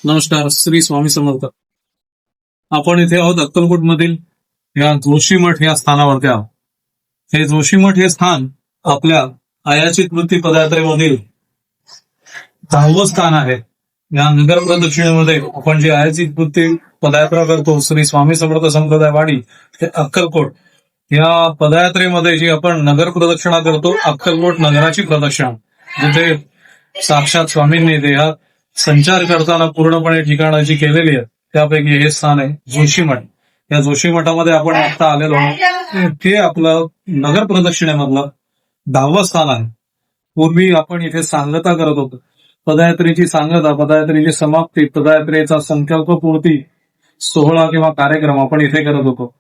नमस्कार, श्री स्वामी समर्थ. आपण इथे आहोत अक्कलकोट मधील या जोशीमठ या स्थानावरती आहोत. हे जोशीमठ हे स्थान आपल्या अयाचित वृत्ती पदयात्रेमधील 10वं स्थान आहे. या नगर प्रदक्षिणेमध्ये आपण जी अयाचित वृत्ती पदयात्रा करतो, श्री स्वामी समर्थ संप्रदाय वाडी ते अक्कलकोट या पदयात्रेमध्ये जी आपण नगर प्रदक्षिणा करतो, अक्कलकोट नगराची प्रदक्षिणा, जिथे साक्षात स्वामींनी देहात संचार करताना पूर्णपणे ठिकाणाची केलेली आहे, त्यापैकी हे स्थान आहे जोशीमठ. या जोशीमठामध्ये आपण आता आलेलो आहोत. ते आपलं नगर प्रदक्षिणेमधलं 10वं स्थान आहे. पूर्वी आपण इथे सांगता करत होतो. पदयात्रेची सांगता, पदयात्रेची समाप्ती, पदयात्रेचा संकल्पपूर्ती सोहळा किंवा कार्यक्रम आपण इथे करत होतो.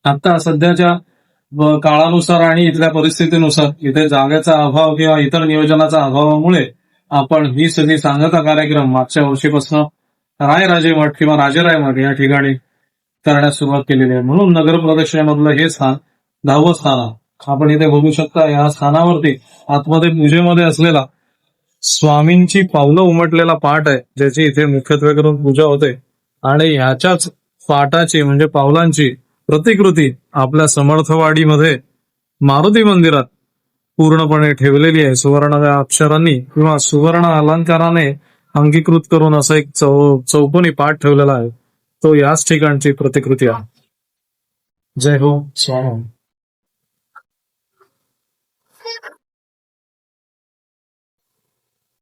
आता सध्याच्या काळानुसार आणि इथल्या परिस्थितीनुसार इथे जागेचा अभाव किंवा इतर नियोजनाच्या अभावामुळे आपण ही सगळी सांगता कार्यक्रम मागच्या वर्षीपासून रायराजे मठ किंवा राजेराय मठ या ठिकाणी करण्यास सुरुवात केलेली आहे. म्हणून नगर प्रदक्षिणेमधलं हे स्थान 10वं स्थान आहे. आपण इथे बघू शकता. या स्थानावरती आतमध्ये पूजेमध्ये असलेला स्वामींची पावलं उमटलेला पाठ आहे, ज्याची इथे मुख्यत्वे करून पूजा होते. आणि ह्याच्याच पाठाची म्हणजे पावलांची प्रतिकृती आपल्या समर्थवाडीमध्ये मारुती मंदिरात पूर्णपणे ठेवलेली आहे. सुवर्ण अक्षरांनी किंवा सुवर्ण अलंकाराने अंगीकृत करून असा एक चौकोनी पाठ ठेवलेला आहे. तो याच ठिकाणची प्रतिकृती आहे. जय हो स्वामी.